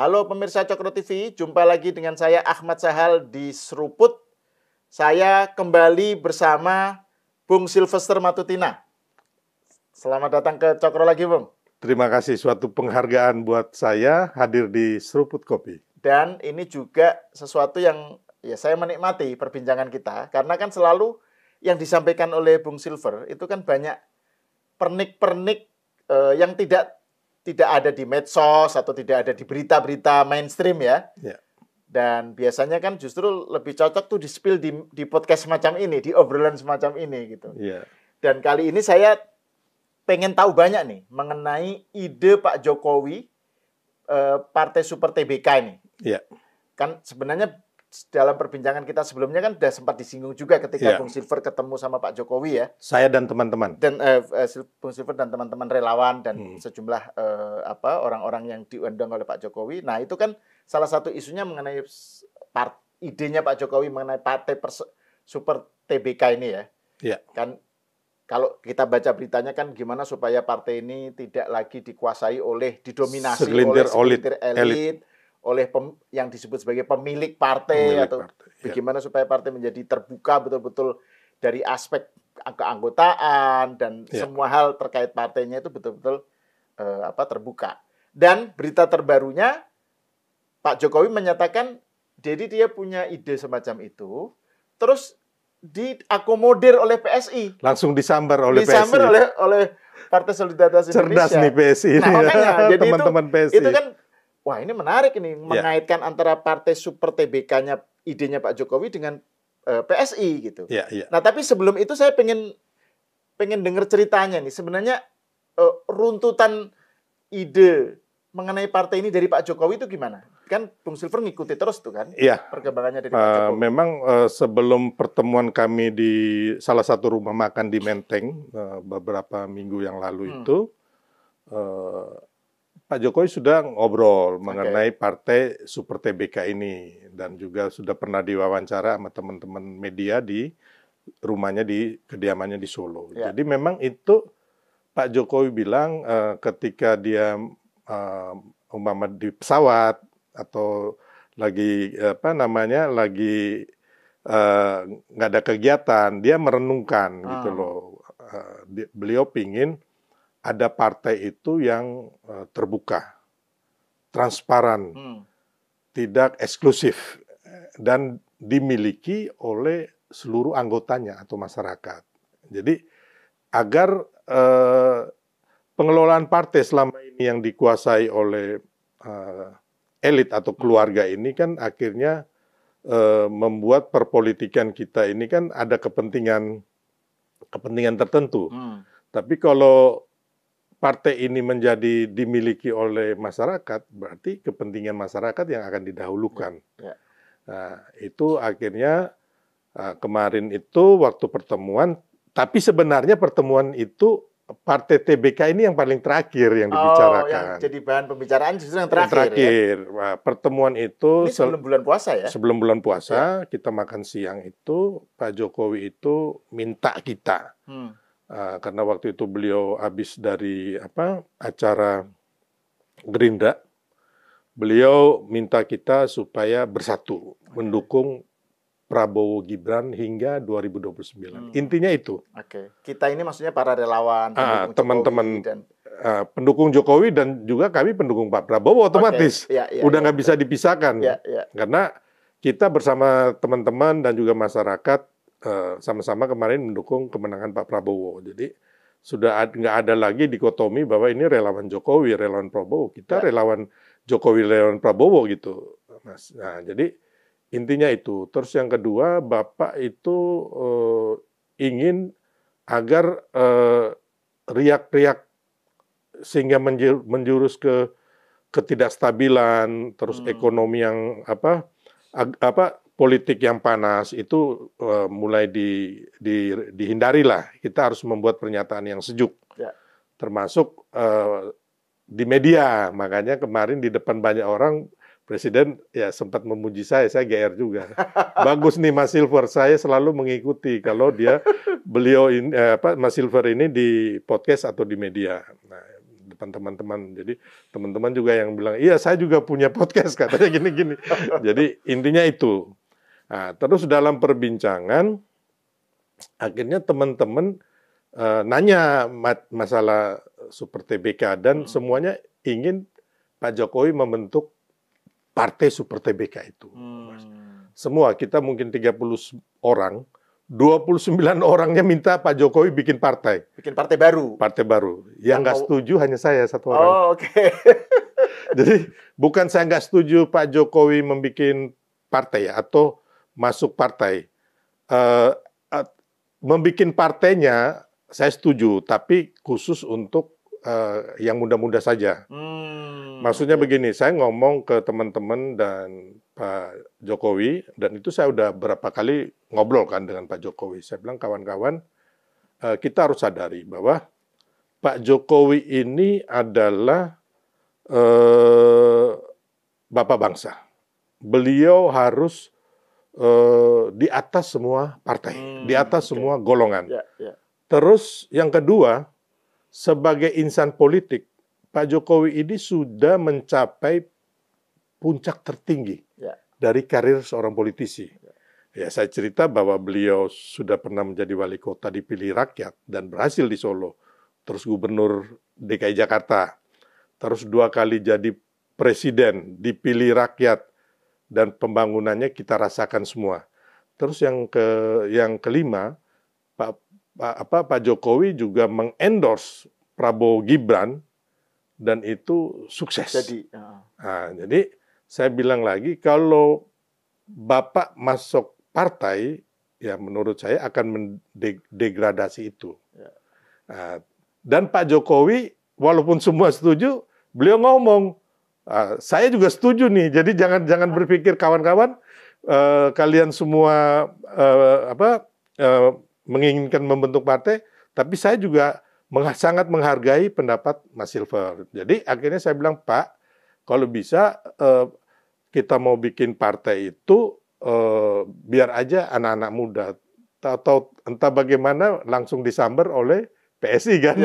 Halo pemirsa Cokro TV, jumpa lagi dengan saya Ahmad Sahal di Seruput. Saya kembali bersama Bung Sylvester Matutina. Selamat datang ke Cokro lagi, Bung. Terima kasih, suatu penghargaan buat saya hadir di Seruput Kopi. Dan ini juga sesuatu yang ya saya menikmati perbincangan kita, karena kan selalu yang disampaikan oleh Bung Silver itu kan banyak pernik-pernik yang tidak ada di medsos atau tidak ada di berita-berita mainstream ya. Ya. Dan biasanya kan justru lebih cocok tuh di-spill di podcast semacam ini, di obrolan semacam ini gitu. Ya. Dan kali ini saya pengen tahu banyak nih mengenai ide Pak Jokowi Partai Super TBK ini. Ya. Kan sebenarnya dalam perbincangan kita sebelumnya kan sudah sempat disinggung juga ketika Bung Silver ketemu sama Pak Jokowi ya. Saya dan teman-teman. Dan Bung Silver dan teman-teman relawan dan sejumlah orang-orang yang diundang oleh Pak Jokowi. Nah, itu kan salah satu isunya mengenai idenya Pak Jokowi mengenai Partai Super TBK ini ya. Iya. Kan kalau kita baca beritanya kan gimana supaya partai ini tidak lagi didominasi oleh segelintir elit, oleh yang disebut sebagai pemilik partai atau bagaimana supaya partai menjadi terbuka betul-betul dari aspek keanggotaan dan semua hal terkait partainya itu betul-betul terbuka. Dan berita terbarunya Pak Jokowi menyatakan jadi dia punya ide semacam itu, terus diakomodir oleh PSI. Langsung disambar oleh PSI. Disambar oleh Partai Solidaritas Indonesia. Cerdas nih PSI. Nah, makanya jadi teman-teman PSI. Itu kan wah, ini menarik ini mengaitkan antara Partai Super TBK-nya idenya Pak Jokowi dengan PSI gitu. Ya. Nah, tapi sebelum itu saya pengen dengar ceritanya nih. Sebenarnya runtutan ide mengenai partai ini dari Pak Jokowi itu gimana? Kan Bung Silver ngikuti terus tuh kan perkembangannya dari Pak Jokowi. Memang sebelum pertemuan kami di salah satu rumah makan di Menteng beberapa minggu yang lalu itu Pak Jokowi sudah ngobrol mengenai Partai Super TBK ini dan juga sudah pernah diwawancara sama teman-teman media di rumahnya di kediamannya di Solo. Jadi memang itu Pak Jokowi bilang ketika dia umpama di pesawat atau lagi lagi nggak ada kegiatan, dia merenungkan gitu loh. Beliau pingin ada partai itu yang terbuka, transparan, tidak eksklusif, dan dimiliki oleh seluruh anggotanya atau masyarakat. Jadi agar pengelolaan partai selama ini yang dikuasai oleh elit atau keluarga ini kan akhirnya membuat perpolitikan kita ini kan ada kepentingan tertentu. Tapi kalau partai ini menjadi dimiliki oleh masyarakat, berarti kepentingan masyarakat yang akan didahulukan. Nah, itu akhirnya kemarin itu waktu pertemuan, tapi sebenarnya pertemuan itu Partai TBK ini yang paling terakhir yang dibicarakan. Yang jadi bahan pembicaraan justru yang terakhir. Nah, pertemuan itu ini sebelum bulan puasa ya? Sebelum bulan puasa, kita makan siang itu, Pak Jokowi itu minta kita. Karena waktu itu beliau habis dari acara Gerindra, beliau minta kita supaya bersatu, mendukung Prabowo Gibran hingga 2029. Intinya itu. Kita ini maksudnya para relawan, teman-teman pendukung Jokowi dan juga kami pendukung Pak Prabowo otomatis. Udah nggak bisa dipisahkan. Karena kita bersama teman-teman dan juga masyarakat sama-sama kemarin mendukung kemenangan Pak Prabowo. Jadi sudah nggak ada lagi dikotomi bahwa ini relawan Jokowi, relawan Prabowo. Kita relawan Jokowi, relawan Prabowo gitu. Nah, jadi intinya itu. Terus yang kedua, Bapak itu ingin agar riak-riak sehingga menjurus ke ketidakstabilan, terus ekonomi yang politik yang panas itu mulai dihindari lah. Kita harus membuat pernyataan yang sejuk, termasuk di media. Makanya kemarin di depan banyak orang Presiden ya sempat memuji saya GR juga. Bagus nih Mas Silver, saya selalu mengikuti kalau beliau ini Mas Silver ini di podcast atau di media. Nah, depan teman-teman. Jadi teman-teman juga yang bilang, iya saya juga punya podcast katanya gini-gini. Jadi intinya itu. Nah, terus dalam perbincangan, akhirnya teman-teman nanya masalah Super TBK dan semuanya ingin Pak Jokowi membentuk partai Super TBK itu. Semua, kita mungkin 30 orang, 29 orangnya minta Pak Jokowi bikin partai. Bikin partai baru? Partai baru. Yang nggak setuju hanya saya, satu orang. Oh, oke. Jadi, bukan saya nggak setuju Pak Jokowi membuat partai atau masuk partai. Membikin partainya, saya setuju, tapi khusus untuk yang muda-muda saja. Maksudnya begini, saya ngomong ke teman-teman dan Pak Jokowi, dan itu saya udah berapa kali ngobrol kan dengan Pak Jokowi. Saya bilang, kawan-kawan, kita harus sadari bahwa Pak Jokowi ini adalah Bapak bangsa. Beliau harus di atas semua partai, di atas semua golongan. Terus yang kedua, sebagai insan politik, Pak Jokowi ini sudah mencapai puncak tertinggi dari karir seorang politisi. Ya, saya cerita bahwa beliau sudah pernah menjadi wali kota dipilih rakyat dan berhasil di Solo. Terus gubernur DKI Jakarta. Terus 2 kali jadi presiden, dipilih rakyat, dan pembangunannya kita rasakan semua. Terus yang kelima, Pak Jokowi juga mengendorse Prabowo Gibran, dan itu sukses. Jadi saya bilang lagi, kalau Bapak masuk partai, ya menurut saya akan mendegradasi itu. Dan Pak Jokowi, walaupun semua setuju, beliau ngomong, saya juga setuju nih. Jadi jangan berpikir kawan-kawan, kalian semua menginginkan membentuk partai, tapi saya juga sangat menghargai pendapat Mas Silver. Jadi akhirnya saya bilang, Pak, kalau bisa kita mau bikin partai itu biar aja anak-anak muda, atau entah bagaimana langsung disamber oleh PSI kan.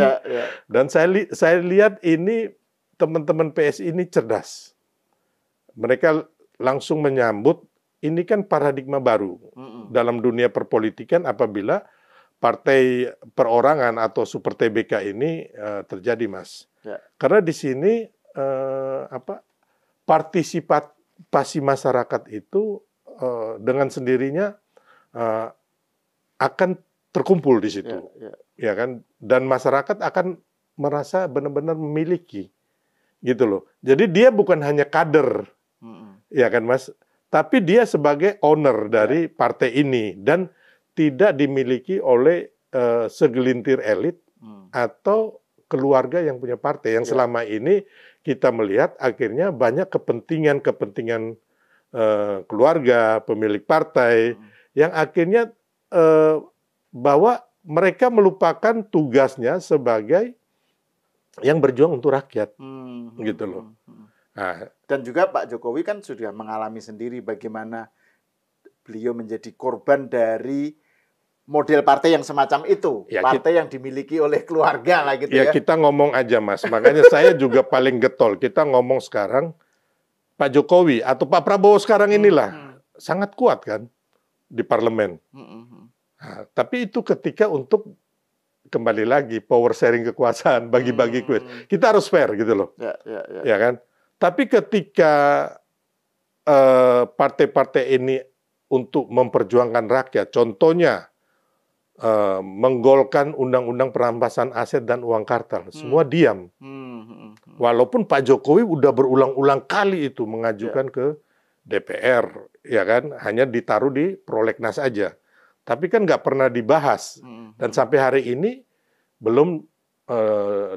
Dan saya lihat ini teman-teman PSI ini cerdas. Mereka langsung menyambut, ini kan paradigma baru dalam dunia perpolitikan apabila partai perorangan atau Super TBK ini terjadi, Mas. Karena di sini partisipasi masyarakat itu dengan sendirinya akan terkumpul di situ, ya kan? Dan masyarakat akan merasa benar-benar memiliki, gitu loh. Jadi dia bukan hanya kader, ya kan, Mas? Tapi dia sebagai owner dari partai ini dan tidak dimiliki oleh segelintir elit atau keluarga yang punya partai. Yang selama ini kita melihat akhirnya banyak kepentingan keluarga, pemilik partai, yang akhirnya bahwa mereka melupakan tugasnya sebagai yang berjuang untuk rakyat, gitu loh. Nah, dan juga Pak Jokowi kan sudah mengalami sendiri bagaimana beliau menjadi korban dari model partai yang semacam itu, partai yang dimiliki oleh keluarga lah gitu ya. Kita ngomong aja, Mas. Makanya saya juga paling getol. Kita ngomong sekarang Pak Jokowi atau Pak Prabowo sekarang inilah sangat kuat kan di parlemen. Nah, tapi itu ketika untuk kembali lagi power sharing kekuasaan, bagi-bagi kuis. Kita harus fair gitu loh. Ya kan? Tapi ketika partai-partai ini untuk memperjuangkan rakyat, contohnya menggolkan undang-undang perampasan aset dan uang kartal, semua diam. Walaupun Pak Jokowi udah berulang-ulang kali itu mengajukan ke DPR, ya kan, hanya ditaruh di prolegnas aja. Tapi kan nggak pernah dibahas, dan sampai hari ini belum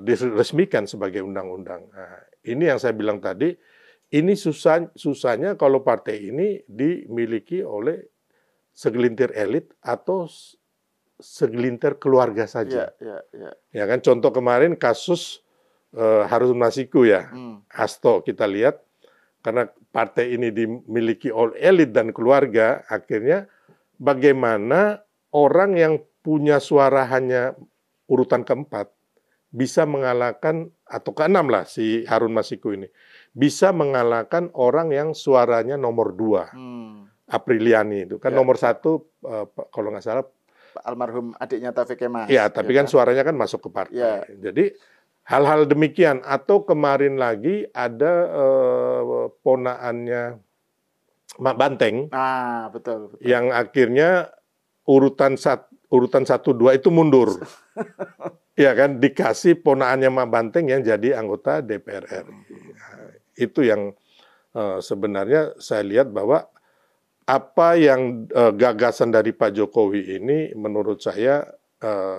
diresmikan sebagai undang-undang. Nah, ini yang saya bilang tadi, ini susahnya kalau partai ini dimiliki oleh segelintir elit atau segelintir keluarga saja. Ya kan, contoh kemarin kasus Harun Masiku ya, Hasto kita lihat, karena partai ini dimiliki oleh elit dan keluarga, akhirnya bagaimana orang yang punya suara hanya urutan keempat bisa mengalahkan, atau ke-6 lah si Harun Masiku ini, bisa mengalahkan orang yang suaranya nomor 2, Apriliani itu. Kan nomor 1, kalau nggak salah, almarhum adiknya Taufik Kemas. Ya, tapi kan suaranya kan masuk ke partai. Ya. Jadi hal-hal demikian. Atau kemarin lagi ada ponaannya Mak Banteng. Betul. Yang akhirnya urutan 1, 2 itu mundur. Ya kan, dikasih ponaannya Mak Banteng yang jadi anggota DPR RI. Nah, itu yang sebenarnya saya lihat bahwa apa yang gagasan dari Pak Jokowi ini menurut saya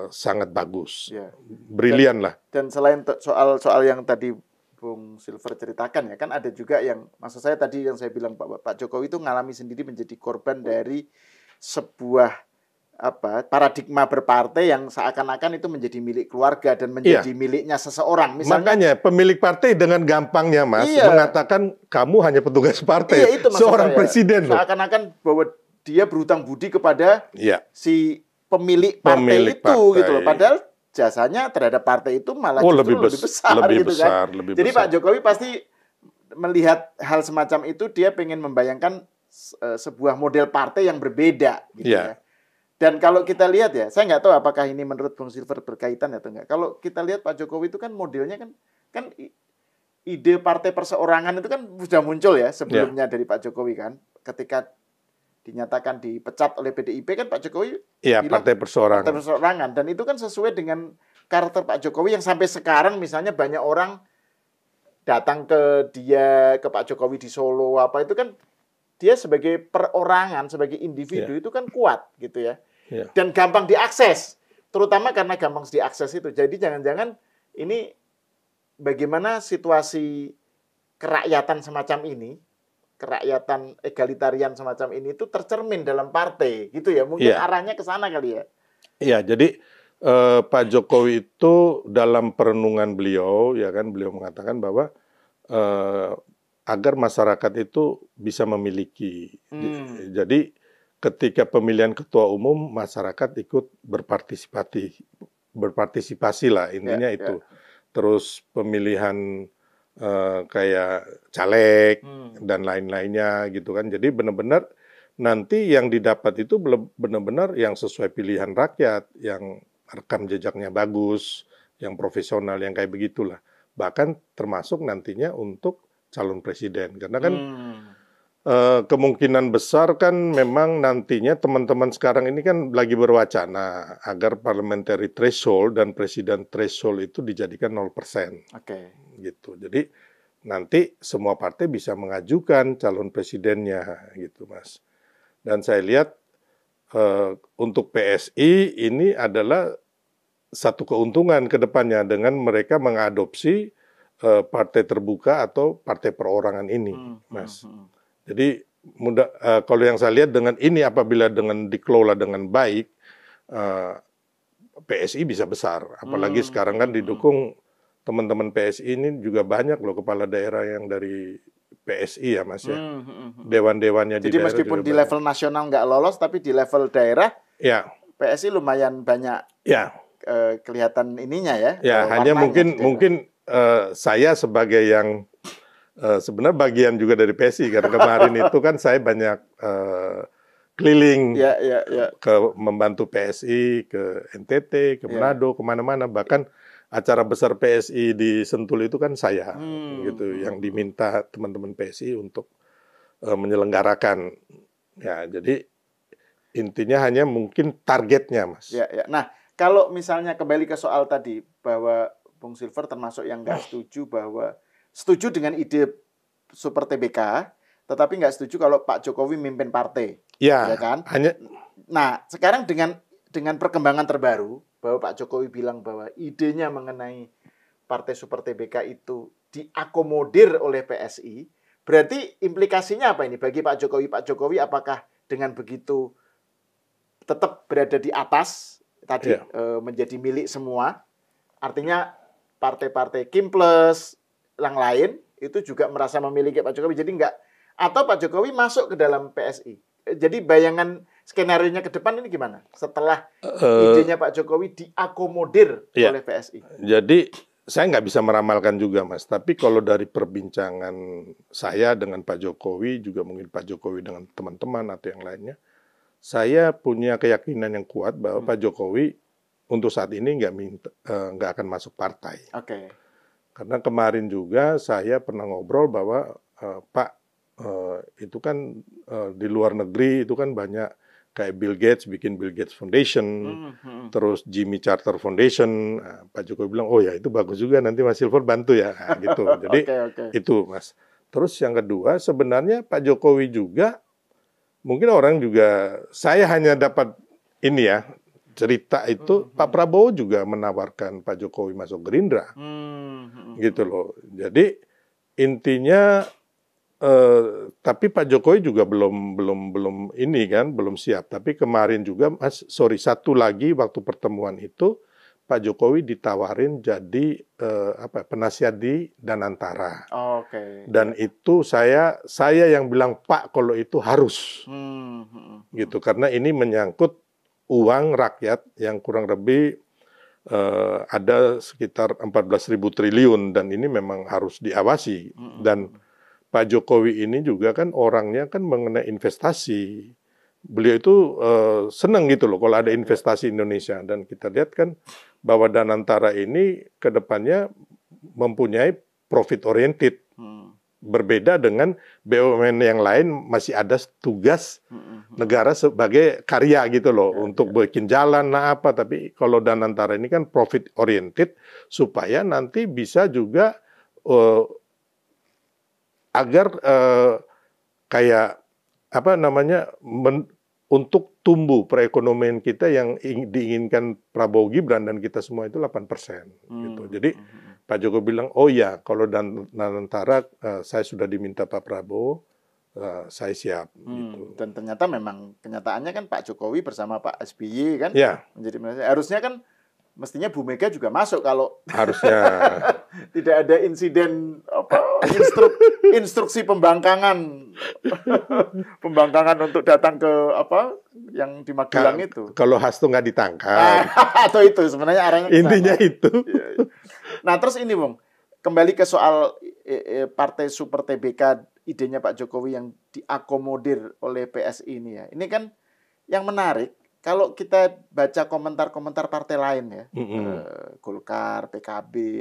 sangat bagus, brilian lah. Dan selain soal yang tadi Bung Silver ceritakan ya, kan ada juga yang, maksud saya tadi yang saya bilang Pak Jokowi itu ngalami sendiri menjadi korban dari sebuah paradigma berpartai yang seakan-akan itu menjadi milik keluarga dan menjadi miliknya seseorang. Misalnya, makanya pemilik partai dengan gampangnya mengatakan kamu hanya petugas partai, seorang presiden loh. Seakan-akan bahwa dia berhutang budi kepada si pemilik partai itu gitu loh. Padahal jasanya terhadap partai itu malah lebih besar gitu kan. Jadi Pak Jokowi pasti melihat hal semacam itu, dia pengen membayangkan sebuah model partai yang berbeda gitu ya. Dan kalau kita lihat ya, saya nggak tahu apakah ini menurut Bung Silver berkaitan atau enggak. Kalau kita lihat Pak Jokowi itu kan modelnya kan ide partai perseorangan itu kan sudah muncul ya sebelumnya dari Pak Jokowi kan. Ketika dinyatakan dipecat oleh PDIP kan Pak Jokowi bilang partai perseorangan. Dan itu kan sesuai dengan karakter Pak Jokowi yang sampai sekarang misalnya banyak orang datang ke Pak Jokowi di Solo itu kan dia sebagai perorangan, sebagai individu itu kan kuat gitu ya. Dan gampang diakses, terutama karena gampang diakses itu. Jadi jangan-jangan ini bagaimana situasi kerakyatan semacam ini, kerakyatan egalitarian semacam ini itu tercermin dalam partai gitu ya. Mungkin arahnya ke sana kali ya. Iya, jadi Pak Jokowi itu dalam perenungan beliau beliau mengatakan bahwa agar masyarakat itu bisa memiliki. Jadi ketika pemilihan ketua umum, masyarakat ikut berpartisipasi lah, intinya itu. Terus pemilihan kayak caleg dan lain-lainnya gitu kan. Jadi benar-benar nanti yang didapat itu benar-benar yang sesuai pilihan rakyat, yang rekam jejaknya bagus, yang profesional, yang kayak begitulah. Bahkan termasuk nantinya untuk calon presiden. Karena kan kemungkinan besar kan memang nantinya teman-teman sekarang ini kan lagi berwacana agar parliamentary threshold dan presiden threshold itu dijadikan 0%. Gitu. Jadi nanti semua partai bisa mengajukan calon presidennya gitu, Mas. Dan saya lihat untuk PSI ini adalah satu keuntungan ke depannya dengan mereka mengadopsi partai terbuka atau partai perorangan ini, Mas. Jadi kalau yang saya lihat dengan ini apabila dikelola dengan baik, PSI bisa besar. Apalagi sekarang kan didukung teman-teman PSI ini juga banyak loh kepala daerah yang dari PSI ya Mas ya. Dewan-dewannya di daerah. Jadi meskipun di level nasional nggak lolos, tapi di level daerah PSI lumayan banyak kelihatan ininya ya. Ya hanya mungkin saya sebagai yang sebenarnya bagian juga dari PSI karena kemarin itu kan saya banyak keliling ke membantu PSI ke NTT, ke Manado, kemana-mana. Bahkan acara besar PSI di Sentul itu kan saya gitu yang diminta teman-teman PSI untuk menyelenggarakan. Ya, jadi intinya hanya mungkin targetnya, Mas. Nah, kalau misalnya kembali ke soal tadi bahwa Bung Silver termasuk yang nggak setuju dengan ide Super TBK, tetapi nggak setuju kalau Pak Jokowi mimpin partai, ya kan? Nah, sekarang dengan perkembangan terbaru bahwa Pak Jokowi bilang bahwa idenya mengenai partai Super TBK itu diakomodir oleh PSI, berarti implikasinya apa ini bagi Pak Jokowi? Pak Jokowi apakah dengan begitu tetap berada di atas tadi menjadi milik semua? Artinya partai-partai Kim Plus yang lain itu juga merasa memiliki Pak Jokowi, jadi enggak, atau Pak Jokowi masuk ke dalam PSI. Jadi bayangan skenario-nya ke depan ini gimana? Setelah idenya Pak Jokowi diakomodir oleh PSI. Jadi saya nggak bisa meramalkan juga, Mas. Tapi kalau dari perbincangan saya dengan Pak Jokowi, juga mungkin Pak Jokowi dengan teman-teman atau yang lainnya, saya punya keyakinan yang kuat bahwa Pak Jokowi untuk saat ini nggak akan masuk partai. Oke. Karena kemarin juga saya pernah ngobrol bahwa Pak itu kan di luar negeri itu kan banyak kayak Bill Gates bikin Bill Gates Foundation, terus Jimmy Carter Foundation. Pak Jokowi bilang, oh ya itu bagus juga, nanti Mas Silver bantu ya, gitu. Jadi itu, Mas. Terus yang kedua, sebenarnya Pak Jokowi juga, mungkin orang juga, saya hanya dapat ini ya, cerita itu, Pak Prabowo juga menawarkan Pak Jokowi masuk Gerindra. Gitu loh. Jadi intinya, tapi Pak Jokowi juga belum ini kan, belum siap. Tapi kemarin juga, satu lagi waktu pertemuan itu Pak Jokowi ditawarin jadi penasihat di Danantara. Dan itu saya yang bilang Pak kalau itu harus, gitu karena ini menyangkut uang rakyat yang kurang lebih ada sekitar 14.000 triliun dan ini memang harus diawasi dan Pak Jokowi ini juga kan orangnya kan mengenai investasi. Beliau itu senang gitu loh kalau ada investasi Indonesia. Dan kita lihat kan bahwa Danantara ini ke depannya mempunyai profit oriented. Berbeda dengan BUMN yang lain masih ada tugas negara sebagai karya gitu loh. Untuk bikin jalan apa. Tapi kalau Danantara ini kan profit oriented supaya nanti bisa juga agar kayak apa namanya untuk tumbuh perekonomian kita yang diinginkan Prabowo Gibran dan kita semua itu 8%. Gitu. Jadi Pak Jokowi bilang, oh ya kalau Danantara saya sudah diminta Pak Prabowo, saya siap. Gitu. Dan ternyata memang kenyataannya kan Pak Jokowi bersama Pak SBY kan menjadi harusnya kan mestinya Bu Mega juga masuk kalau harusnya tidak ada insiden instruksi pembangkangan untuk datang ke yang di Magelang itu. Kalau Hasto nggak ditangkap. Atau itu sebenarnya arahnya intinya itu. Nah terus ini Bung, kembali ke soal Partai Super TBK, idenya Pak Jokowi yang diakomodir oleh PSI ini ya. Ini kan yang menarik. Kalau kita baca komentar-komentar partai lain ya, Golkar, PKB,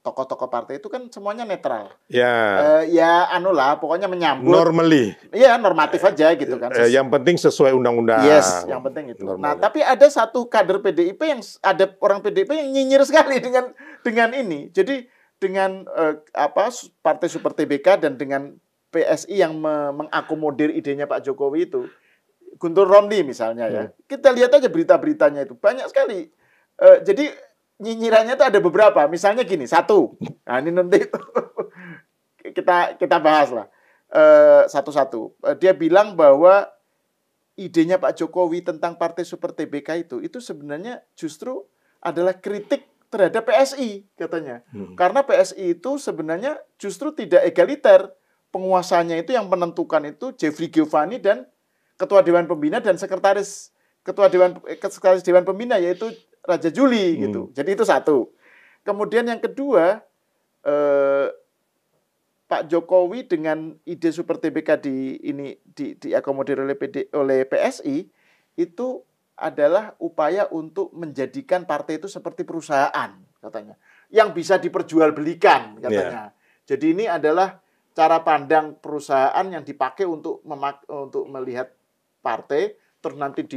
tokoh-tokoh partai itu kan semuanya netral. Ya pokoknya menyambut. Normally. Iya, normatif aja gitu kan. Yang penting sesuai undang-undang. Yes, yang penting itu. Normally. Nah, tapi ada satu kader PDIP ada orang PDIP yang nyinyir sekali dengan ini. Jadi dengan Partai Super TBK dan dengan PSI yang mengakomodir idenya Pak Jokowi itu. Guntur Romli misalnya ya. Kita lihat aja berita-beritanya itu. Banyak sekali. Jadi nyinyirannya itu ada beberapa. Misalnya gini, satu. Nah ini nanti kita bahas lah. Satu-satu. Dia bilang bahwa idenya Pak Jokowi tentang Partai Super TBK itu sebenarnya justru adalah kritik terhadap PSI katanya. Karena PSI itu sebenarnya justru tidak egaliter. Penguasanya itu yang menentukan itu Jeffrey Giovanni dan Ketua Dewan Pembina dan Sekretaris Dewan Pembina yaitu Raja Juli gitu. Jadi itu satu. Kemudian yang kedua, Pak Jokowi dengan ide Super TBK diakomodir oleh PSI itu adalah upaya untuk menjadikan partai itu seperti perusahaan katanya, yang bisa diperjualbelikan katanya. Jadi ini adalah cara pandang perusahaan yang dipakai untuk melihat partai, terus nanti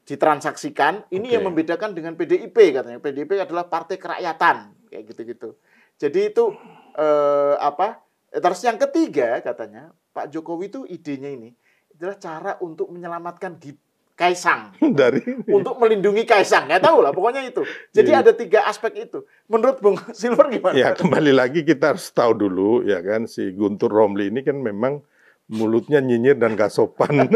ditransaksikan. Ini yang membedakan dengan PDIP katanya. PDIP adalah partai kerakyatan, kayak gitu-gitu. Jadi itu terus yang ketiga katanya Pak Jokowi itu idenya ini adalah cara untuk menyelamatkan Kaisang untuk melindungi Kaisang, nggak tahu lah pokoknya itu. Jadi ada tiga aspek itu. Menurut Bung Silver gimana? Ya kembali lagi kita harus tahu dulu ya kan si Guntur Romli ini kan memang mulutnya nyinyir dan gak sopan.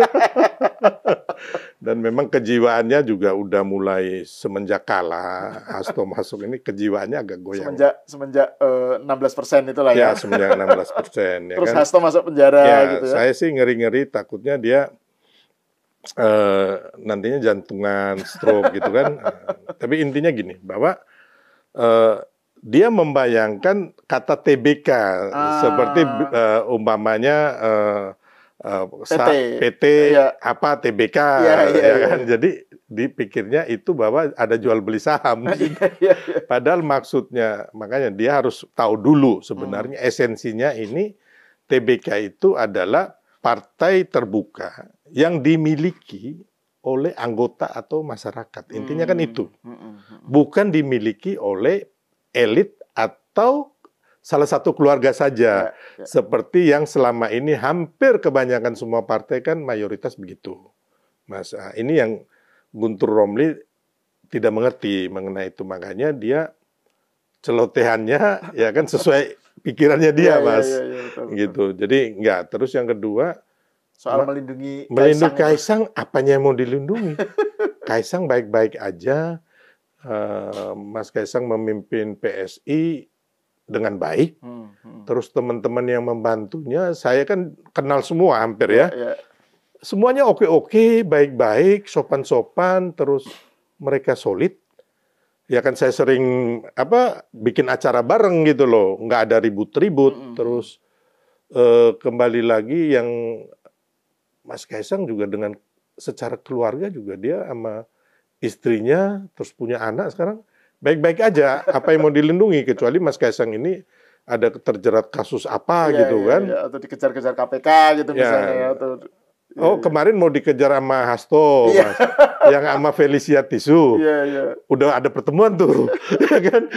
Dan memang kejiwaannya juga udah mulai semenjak kalah Hasto masuk ini kejiwaannya agak goyang. Semenjak 16% itulah ya. Ya, semenjak 16%. Terus kan? Hasto masuk penjara gitu ya. Saya sih ngeri-ngeri takutnya dia nantinya jantungan, stroke gitu kan. Tapi intinya gini, bahwa dia membayangkan kata TBK seperti umpamanya PT apa TBK ya kan. Jadi dipikirnya itu bahwa ada jual beli saham. Padahal maksudnya, makanya dia harus tahu dulu sebenarnya esensinya ini TBK itu adalah partai terbuka yang dimiliki oleh anggota atau masyarakat. Intinya kan itu. Bukan dimiliki oleh elit atau salah satu keluarga saja. Seperti yang selama ini hampir kebanyakan semua partai kan mayoritas begitu. Mas, ini yang Guntur Romli tidak mengerti mengenai itu. Makanya dia celotehannya ya kan sesuai pikirannya dia, Mas. Betul. Gitu. Jadi enggak. Terus yang kedua, soal melindungi Kaisang apanya yang mau dilindungi? Kaisang baik-baik aja. Mas Kaisang memimpin PSI dengan baik. Terus teman-teman yang membantunya, saya kan kenal semua hampir ya. Semuanya oke-oke, baik-baik, sopan-sopan, terus mereka solid. Ya kan saya sering bikin acara bareng gitu loh, nggak ada ribut-ribut. Terus kembali lagi yang Mas Kaisang juga dengan secara keluarga juga dia sama istrinya, terus punya anak sekarang baik-baik aja. Apa yang mau dilindungi kecuali Mas Kaisang ini ada terjerat kasus apa gitu kan? Atau dikejar-kejar KPK gitu misalnya. Atau kemarin mau dikejar sama Hasto, Mas, yang sama Felicia Tisu. Udah ada pertemuan tuh, ya kan?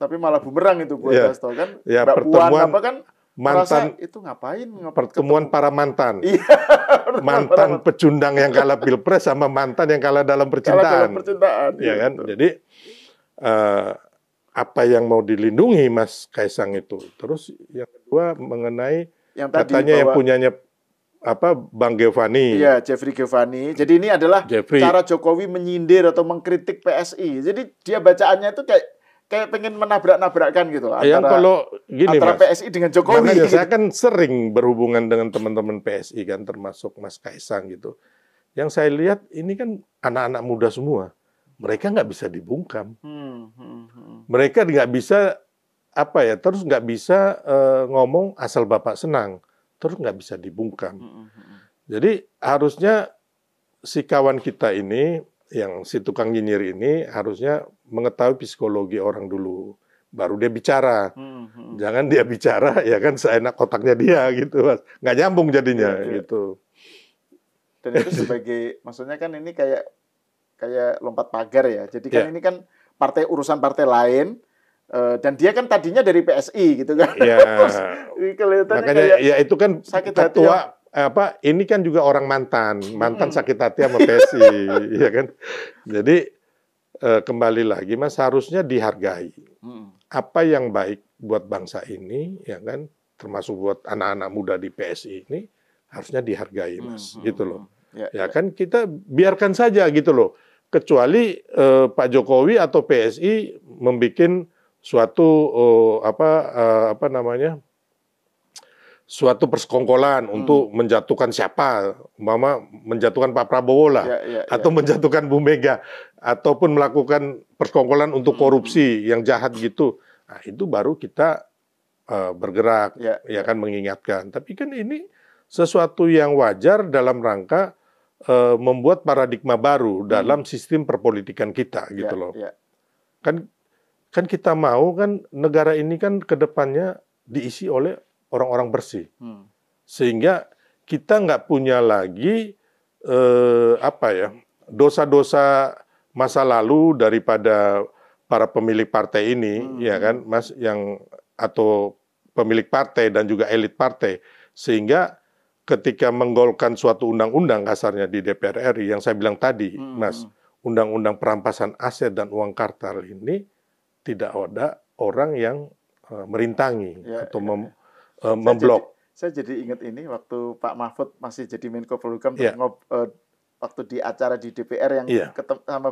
Tapi malah bumerang itu buat Hasto kan? Pertemuan apa kan? Mantan itu ngapain? Pertemuan para mantan. Mantan pecundang yang kalah pilpres sama mantan yang kalah dalam percintaan. Ya kan? Jadi apa yang mau dilindungi Mas Kaisang itu. Terus yang kedua mengenai yang katanya yang punyanya Bang Giovanni. Iya, Jeffrey Giovanni. Jadi ini adalah cara Jokowi menyindir atau mengkritik PSI. Jadi dia bacaannya itu kayak pengen menabrak-nabrakkan gitu antara Mas, PSI dengan Jokowi. Makanya saya kan sering berhubungan dengan teman-teman PSI kan, termasuk Mas Kaisang gitu. Yang saya lihat ini kan anak-anak muda semua. Mereka nggak bisa dibungkam. Mereka nggak bisa terus nggak bisa ngomong asal Bapak senang. Terus nggak bisa dibungkam. Jadi harusnya si kawan kita ini, yang si tukang nyinyir ini harusnya mengetahui psikologi orang dulu, baru dia bicara. Jangan dia bicara ya kan seenak kotaknya dia gitu, Mas. Nggak nyambung jadinya gitu. Dan itu sebagai maksudnya kan ini kayak lompat pagar ya. Jadi kan ini kan urusan partai lain. Dan dia kan tadinya dari PSI gitu kan. Makanya itu kan ketua ini kan juga orang mantan sakit hati sama PSI, ya kan. Jadi kembali lagi Mas, harusnya dihargai. Apa yang baik buat bangsa ini, ya kan, termasuk buat anak-anak muda di PSI ini harusnya dihargai, Mas, gitu loh. Ya kan kita biarkan saja gitu loh. Kecuali Pak Jokowi atau PSI membuat suatu suatu persekongkolan untuk menjatuhkan siapa, menjatuhkan Pak Prabowo lah, atau menjatuhkan Bu Mega, ataupun melakukan persekongkolan untuk korupsi yang jahat gitu. Nah, itu baru kita bergerak, ya kan, mengingatkan. Tapi kan ini sesuatu yang wajar dalam rangka membuat paradigma baru dalam sistem perpolitikan kita, gitu loh. Kan kita mau kan negara ini kan ke depannya diisi oleh orang-orang bersih. Sehingga kita nggak punya lagi dosa-dosa masa lalu daripada para pemilik partai ini, ya kan, Mas, atau pemilik partai dan juga elit partai. Sehingga ketika menggolkan suatu undang-undang kasarnya di DPR RI yang saya bilang tadi, Mas, undang-undang perampasan aset dan uang kartal ini tidak ada orang yang merintangi atau memblok. Saya jadi ingat ini waktu Pak Mahfud masih jadi Menko Polhukam, waktu di acara di DPR yang ketemu sama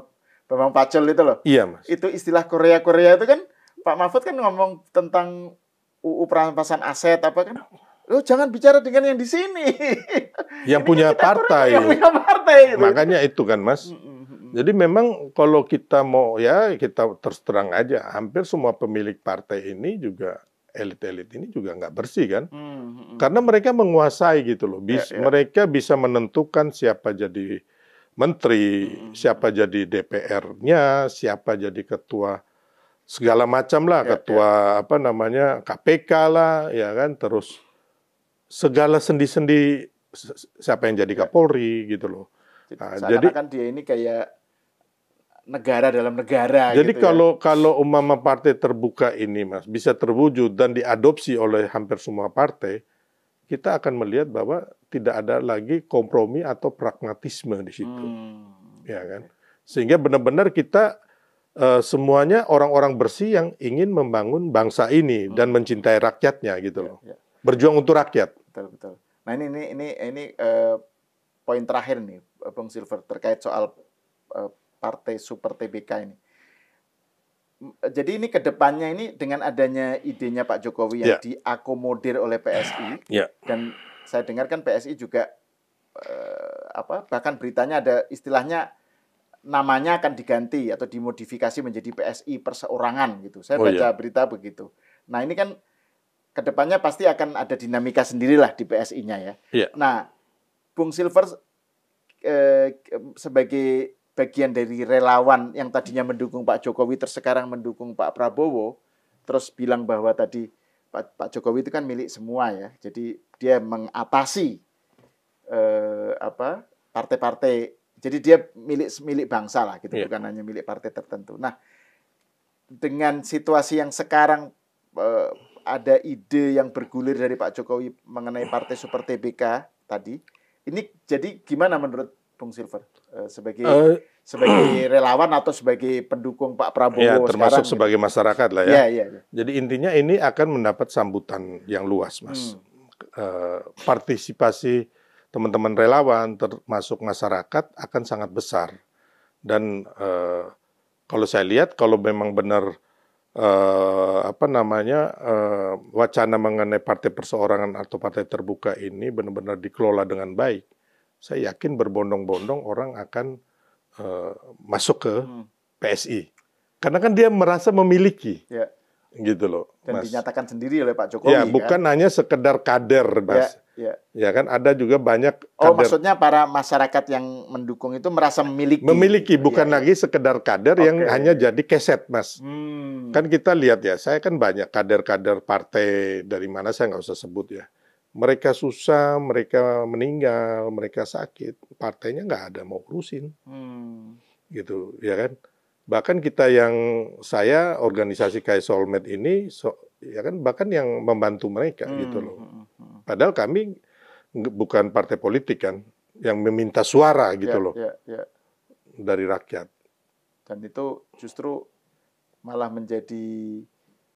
Bambang Pacul itu loh. Mas. Itu istilah Korea itu kan Pak Mahfud kan ngomong tentang UU perampasan aset apa kan? Lo jangan bicara dengan yang di sini. Yang punya partai. Yang punya partai. Gitu. Makanya itu kan, Mas. Jadi memang kalau kita mau ya kita terus terang aja, hampir semua pemilik partai ini juga elit-elit ini juga nggak bersih kan, karena mereka menguasai gitu loh. Mereka bisa menentukan siapa jadi menteri, siapa jadi DPR-nya, siapa jadi ketua segala macam lah, ketua apa namanya KPK lah, ya kan, terus segala sendi-sendi siapa yang jadi Kapolri gitu loh. Nah, jadi kan dia ini kayak negara dalam negara. Jadi gitu kalau umpama partai terbuka ini, Mas, bisa terwujud dan diadopsi oleh hampir semua partai, kita akan melihat bahwa tidak ada lagi kompromi atau pragmatisme di situ, ya kan? Sehingga benar-benar kita semuanya orang-orang bersih yang ingin membangun bangsa ini dan mencintai rakyatnya gitu loh, berjuang untuk rakyat. Betul. Nah ini poin terakhir nih, Bung Silver, terkait soal Partai Super TBK ini. Jadi ini kedepannya ini dengan adanya idenya Pak Jokowi yang diakomodir oleh PSI, dan saya dengar kan PSI juga bahkan beritanya ada istilahnya namanya akan diganti atau dimodifikasi menjadi PSI perseorangan gitu. Saya baca berita begitu. Nah ini kan kedepannya pasti akan ada dinamika sendirilah di PSI-nya ya. Nah, Bung Silver sebagai bagian dari relawan yang tadinya mendukung Pak Jokowi terus sekarang mendukung Pak Prabowo, terus bilang bahwa tadi Pak Jokowi itu kan milik semua ya. Jadi dia mengatasi partai-partai. Jadi dia milik bangsa lah gitu, bukan hanya milik partai tertentu. Nah, dengan situasi yang sekarang ada ide yang bergulir dari Pak Jokowi mengenai Partai Super TBK tadi, ini jadi gimana menurut Bung Silver sebagai relawan atau sebagai pendukung Pak Prabowo termasuk sekarang, sebagai masyarakat lah ya. Iya. Jadi intinya ini akan mendapat sambutan yang luas, Mas. Partisipasi teman-teman relawan termasuk masyarakat akan sangat besar. Dan kalau saya lihat kalau memang benar wacana mengenai partai perseorangan atau partai terbuka ini benar-benar dikelola dengan baik, saya yakin berbondong-bondong orang akan masuk ke PSI. Karena kan dia merasa memiliki. Gitu loh. Dan Mas, dinyatakan sendiri oleh Pak Jokowi. Ya, bukan hanya sekedar kader, Mas. Ya kan, ada juga banyak kader. Maksudnya para masyarakat yang mendukung itu merasa memiliki. Memiliki, bukan lagi sekedar kader yang hanya jadi keset, Mas. Kan kita lihat ya, saya kan banyak kader-kader partai dari mana saya nggak usah sebut ya. Mereka susah, mereka meninggal, mereka sakit, partainya nggak ada mau urusin, gitu, ya kan? Bahkan kita saya organisasi kayak Soulmate ini, ya kan, bahkan yang membantu mereka, gitu loh. Padahal kami bukan partai politik kan, yang meminta suara, gitu loh, dari rakyat. Dan itu justru malah menjadi